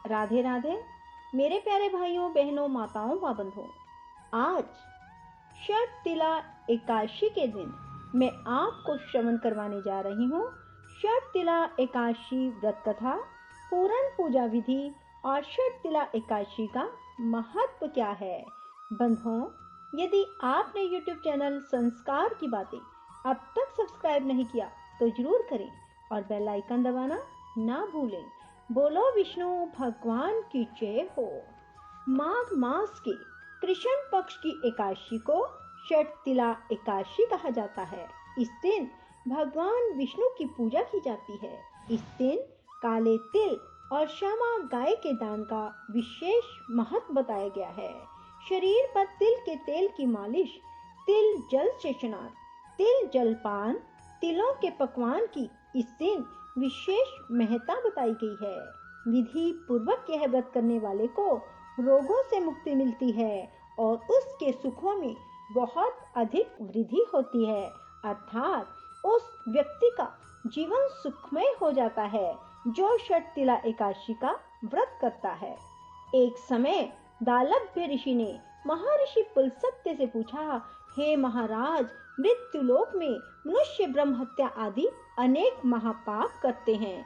राधे राधे मेरे प्यारे भाइयों बहनों माताओं व बंधुओं। आज षटतिला एकादशी के दिन मैं आपको श्रवण करवाने जा रही हूँ षटतिला एकादशी व्रत कथा, पूरण पूजा विधि और षटतिला एकादशी का महत्व क्या है। बंधुओं, यदि आपने YouTube चैनल संस्कार की बातें अब तक सब्सक्राइब नहीं किया तो जरूर करें और बेल आइकन दबाना ना भूलें। बोलो विष्णु भगवान की जय हो। माघ मास के कृष्ण पक्ष की एकादशी को षटतिला एकादशी कहा जाता है। इस दिन भगवान विष्णु की पूजा की जाती है। इस दिन काले तिल और श्यामा गाय के दान का विशेष महत्व बताया गया है। शरीर पर तिल के तेल की मालिश, तिल जल से स्नान, तिल जलपान, तिलों के पकवान की इस दिन विशेष महत्ता बताई गई है। विधि पूर्वक यह व्रत करने वाले को रोगों से मुक्ति मिलती है और उसके सुखों में बहुत अधिक वृद्धि होती है, अर्थात उस व्यक्ति का जीवन सुखमय हो जाता है जो षटतिला एकादशी का व्रत करता है। एक समय दालभ्य ऋषि ने महर्षि पुलस्त्य से पूछा, हे महाराज, मृत्युलोक में मनुष्य ब्रह्म हत्या आदि अनेक महापाप करते हैं,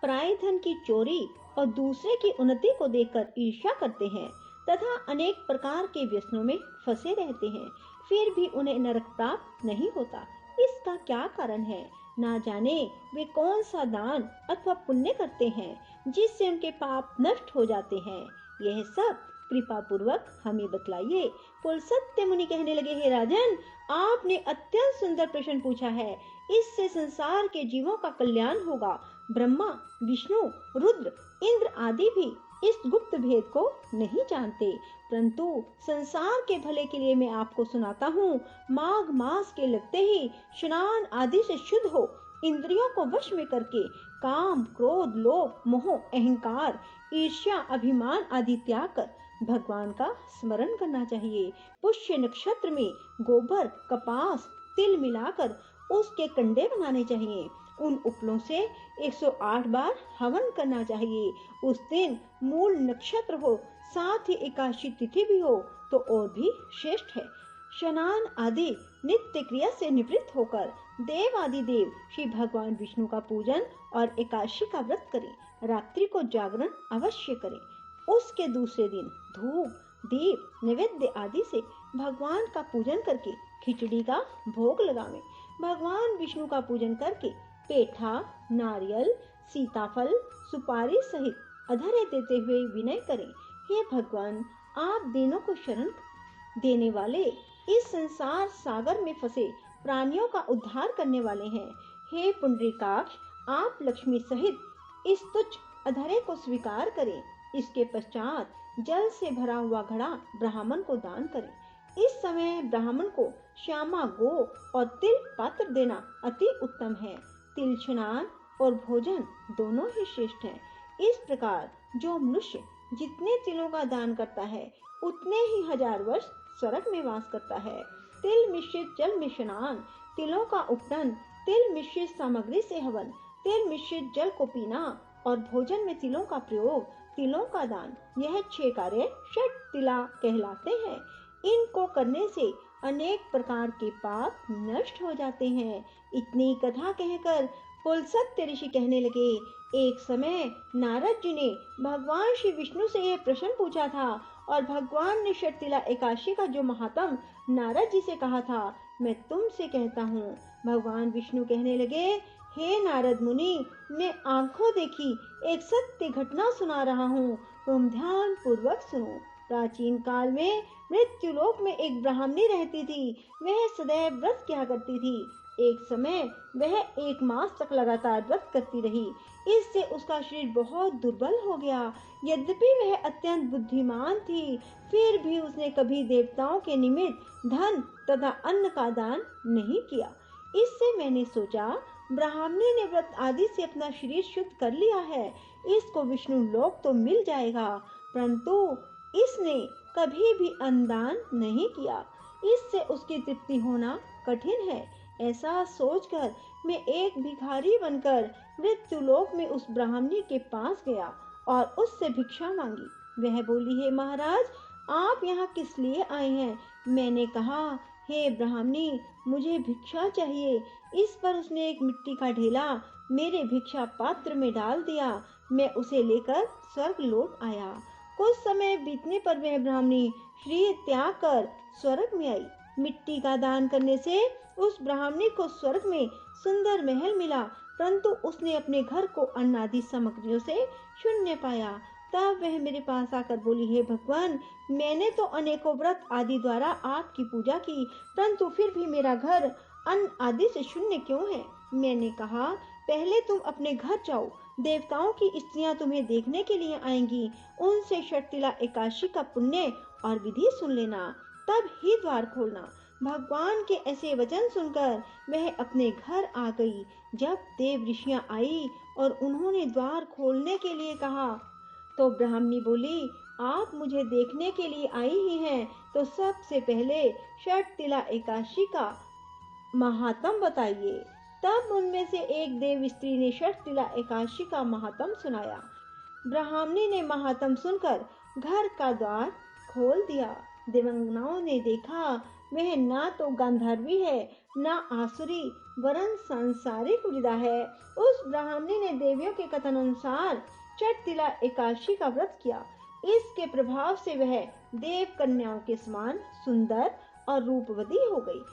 पराय धन की चोरी और दूसरे की उन्नति को देखकर ईर्ष्या करते हैं तथा अनेक प्रकार के व्यसनों में फंसे रहते हैं, फिर भी उन्हें नरक प्राप्त नहीं होता। इसका क्या कारण है? ना जाने वे कौन सा दान अथवा पुण्य करते हैं जिससे उनके पाप नष्ट हो जाते हैं। यह सब कृपा पूर्वक हमें बतलाइए। पुलस्त्य मुनि कहने लगे, हे राजन, आपने अत्यंत सुंदर प्रश्न पूछा है। इससे संसार के जीवों का कल्याण होगा। ब्रह्मा, विष्णु, रुद्र, इंद्र आदि भी इस गुप्त भेद को नहीं जानते, परंतु संसार के भले के लिए मैं आपको सुनाता हूँ। माघ मास के लगते ही स्नान आदि से शुद्ध हो, इंद्रियों को वश में करके काम, क्रोध, लोभ, मोह, अहंकार, ईर्ष्या, अभिमान आदि त्याग कर भगवान का स्मरण करना चाहिए। पुष्य नक्षत्र में गोबर, कपास, तिल मिलाकर उसके कंडे बनाने चाहिए। उन उपलों से 108 बार हवन करना चाहिए। उस दिन मूल नक्षत्र हो, साथ ही एकादशी तिथि भी हो तो और भी श्रेष्ठ है। स्नान आदि नित्य क्रिया से निवृत्त होकर देव आदि देव श्री भगवान विष्णु का पूजन और एकादशी का व्रत करें। रात्रि को जागरण अवश्य करें। उसके दूसरे दिन धूप, दीप, नैवेद्य आदि से भगवान का पूजन करके खिचड़ी का भोग लगावें। भगवान विष्णु का पूजन करके पेठा, नारियल, सीताफल, सुपारी सहित अधरे देते हुए विनय करें, हे भगवान, आप दीनों को शरण देने वाले, इस संसार सागर में फंसे प्राणियों का उद्धार करने वाले हैं। हे पुंडरीकाक्ष, आप लक्ष्मी सहित इस तुच्छ अधरे को स्वीकार करें। इसके पश्चात जल से भरा हुआ घड़ा ब्राह्मण को दान करें। इस समय ब्राह्मण को श्यामा गो और तिल पात्र देना अति उत्तम है। तिल स्नान और भोजन दोनों ही श्रेष्ठ हैं। इस प्रकार जो मनुष्य जितने तिलों का दान करता है उतने ही 1000 वर्ष स्वर्ग में वास करता है। तिल मिश्रित जल में स्नान, तिलों का उपटन, तिल मिश्रित सामग्री से हवन, तिल मिश्रित जल को पीना और भोजन में तिलों का प्रयोग, तिलों का दान, यह 6 कार्य षटतिला कहलाते हैं। इनको करने से अनेक प्रकार के पाप नष्ट हो जाते हैं। इतनी कथा कहकर पुलस्त्य ऋषि कहने लगे, एक समय नारद जी ने भगवान श्री विष्णु से यह प्रश्न पूछा था और भगवान ने षटतिला एकादशी का जो महात्म नारद जी से कहा था, मैं तुमसे कहता हूँ। भगवान विष्णु कहने लगे, हे नारद मुनि, मैं आंखों देखी एक सत्य घटना सुना रहा हूँ, तुम ध्यान पूर्वक सुनो। प्राचीन काल में मृत्युलोक में एक ब्राह्मणी रहती थी। वह सदैव व्रत किया करती थी। एक समय वह 1 मास तक लगातार व्रत करती रही। इससे उसका शरीर बहुत दुर्बल हो गया। यद्यपि वह अत्यंत बुद्धिमान थी, फिर भी उसने कभी देवताओं के निमित्त धन तथा अन्न का दान नहीं किया। इससे मैंने सोचा, ब्राह्मणी ने व्रत आदि से अपना शरीर शुद्ध कर लिया है, इसको विष्णु लोक तो मिल जाएगा, परंतु इसने कभी भी अन्नदान नहीं किया, इससे उसकी तृप्ति होना कठिन है। ऐसा सोचकर मैं एक भिखारी बनकर मृत्युलोक में उस ब्राह्मणी के पास गया और उससे भिक्षा मांगी। वह बोली, हे महाराज, आप यहाँ किस लिए आए हैं? मैंने कहा, हे ब्राह्मणी, मुझे भिक्षा चाहिए। इस पर उसने एक मिट्टी का ढेला मेरे भिक्षा पात्र में डाल दिया। मैं उसे लेकर स्वर्ग लौट आया। कुछ समय बीतने पर वह ब्राह्मणी शरीर त्याग कर स्वर्ग में आई। मिट्टी का दान करने से उस ब्राह्मणी को स्वर्ग में सुंदर महल मिला, परंतु उसने अपने घर को अन्न आदि सामग्रियों से शून्य पाया। तब वह मेरे पास आकर बोली, हे भगवान, मैंने तो अनेकों व्रत आदि द्वारा आपकी पूजा की, परंतु फिर भी मेरा घर अन्न आदि से शून्य क्यों है? मैंने कहा, पहले तुम अपने घर जाओ, देवताओं की स्त्रियां तुम्हें देखने के लिए आएंगी। उनसे षटतिला एकादशी का पुण्य और विधि सुन लेना, तब ही द्वार खोलना। भगवान के ऐसे वचन सुनकर वह अपने घर आ गई। जब देव ऋषियां आई और उन्होंने द्वार खोलने के लिए कहा, तो ब्राह्मणी बोली, आप मुझे देखने के लिए आई ही हैं, तो सबसे पहले षटतिला एकादशी का महात्म बताइए। तब उनमें से एक देव स्त्री ने षटतिला एकादशी का महात्म सुनाया। ब्राह्मणी ने महात्म सुनकर घर का द्वार खोल दिया। देवांगनाओं ने देखा, वह ना तो गांधर्वी है, ना आसुरी, वरन सांसारिक विदा है। उस ब्राह्मणी ने देवियों के कथन अनुसार षटतिला एकादशी का व्रत किया। इसके प्रभाव से वह देव कन्याओं के समान सुंदर और रूपवती हो गई।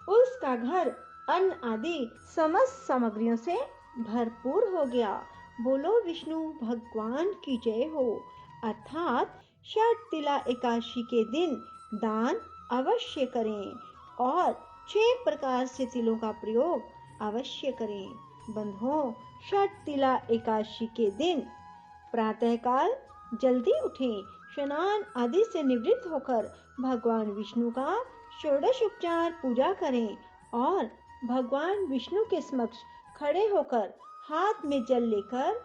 उसका घर अन्न आदि समस्त सामग्रियों से भरपूर हो गया। बोलो विष्णु भगवान की जय हो। अर्थात षटतिला एकादशी के दिन दान अवश्य करें और 6 प्रकार से तिलों का प्रयोग अवश्य करें। बंधुओं, षटतिला एकादशी के दिन प्रातःकाल जल्दी उठें, स्नान आदि से निवृत्त होकर भगवान विष्णु का षोडशोपचार पूजा करें और भगवान विष्णु के समक्ष खड़े होकर हाथ में जल लेकर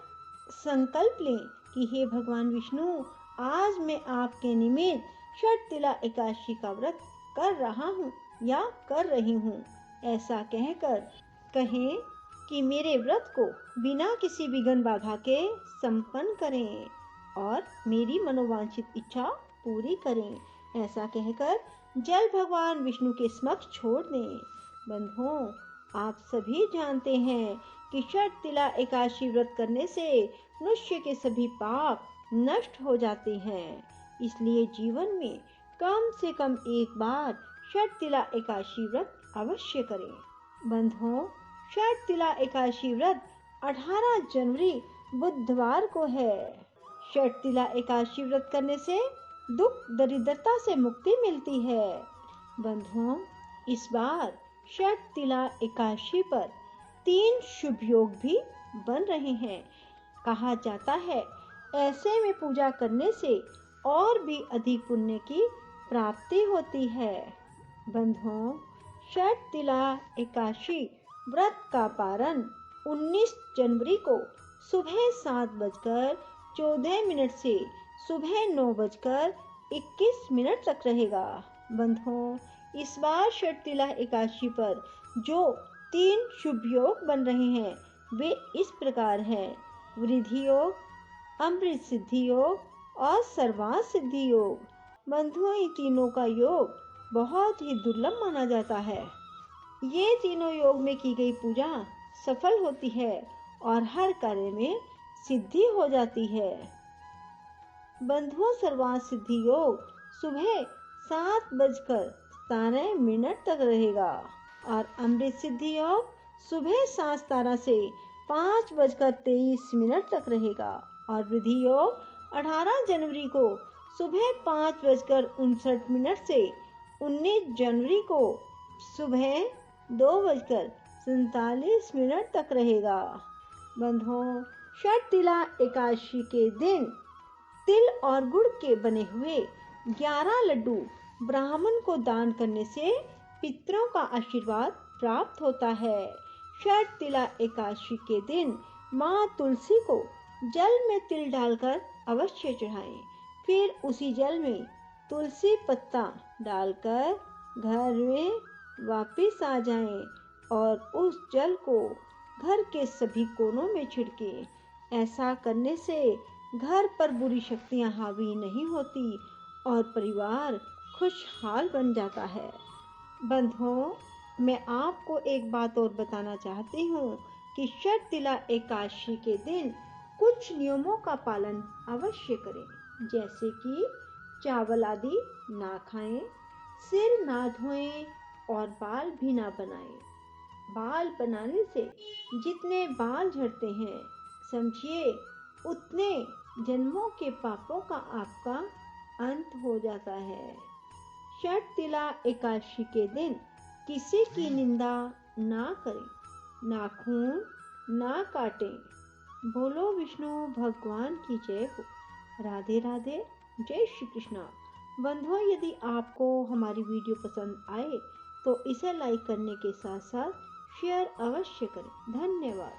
संकल्प लें कि हे भगवान विष्णु, आज मैं आपके निमित्त षटतिला एकादशी का व्रत कर रहा हूँ या कर रही हूँ। ऐसा कहकर कहें कि मेरे व्रत को बिना किसी विघ्न बाधा के संपन्न करें और मेरी मनोवांछित इच्छा पूरी करें। ऐसा कहकर जल भगवान विष्णु के समक्ष छोड़ दें। बंधुओं, आप सभी जानते हैं कि षटतिला एकादशी व्रत करने से मनुष्य के सभी पाप नष्ट हो जाते हैं। इसलिए जीवन में कम से कम एक बार षटतिला एकादशी व्रत अवश्य करें। बंधुओं, षटतिला एकादशी व्रत 18 जनवरी बुधवार को है। षटतिला एकादशी व्रत करने से दुख दरिद्रता से मुक्ति मिलती है। बंधुओं, इस बार षटतिला एकादशी पर 3 शुभ योग भी बन रहे हैं। कहा जाता है, ऐसे में पूजा करने से और भी अधिक पुण्य की प्राप्ति होती है। बंधुओं, षटतिला एकादशी व्रत का पारण 19 जनवरी को सुबह 7:14 से सुबह 9:21 तक रहेगा। बंधुओं, इस बार षटतिला एकादशी पर जो 3 शुभ योग बन रहे हैं वे इस प्रकार हैं: वृद्धि योग, अमृत सिद्धि योग और सर्वार्थ सिद्धि योग। बंधुओं, इन तीनों का योग बहुत ही दुर्लभ माना जाता है। ये तीनों योग में की गई पूजा सफल होती है और हर कार्य में सिद्धि हो जाती है। बंधुओं, सर्वार्थ सिद्धि योग सुबह 7:17 तक रहेगा और अमृत सिद्धि योग सुबह 7:17 से 5:23 तक रहेगा और वृद्धि योग 18 जनवरी को सुबह 5:59 से 19 जनवरी को सुबह 2:47 तक रहेगा। बंधुओं, षटतिला एकादशी के दिन तिल और गुड़ के बने हुए 11 लड्डू ब्राह्मण को दान करने से पितरों का आशीर्वाद प्राप्त होता है। षटतिला एकादशी के दिन माँ तुलसी को जल में तिल डालकर अवश्य चढ़ाएं। फिर उसी जल में तुलसी पत्ता डालकर घर में वापस आ जाएं और उस जल को घर के सभी कोनों में छिड़के। ऐसा करने से घर पर बुरी शक्तियां हावी नहीं होती और परिवार खुशहाल बन जाता है। बंधुओं, मैं आपको एक बात और बताना चाहती हूँ कि शर्तिला एकादशी के दिन कुछ नियमों का पालन अवश्य करें, जैसे कि चावल आदि ना खाएं, सिर ना धोएं और बाल भी ना बनाएं। बाल बनाने से जितने बाल झड़ते हैं, समझिए उतने जन्मों के पापों का आपका अंत हो जाता है। शर्तिला एकादशी के दिन किसी की निंदा ना करें, नाखून ना काटें। बोलो विष्णु भगवान की जय हो। राधे राधे, जय श्री कृष्णा। बंधुओं, यदि आपको हमारी वीडियो पसंद आए तो इसे लाइक करने के साथ साथ शेयर अवश्य करें। धन्यवाद।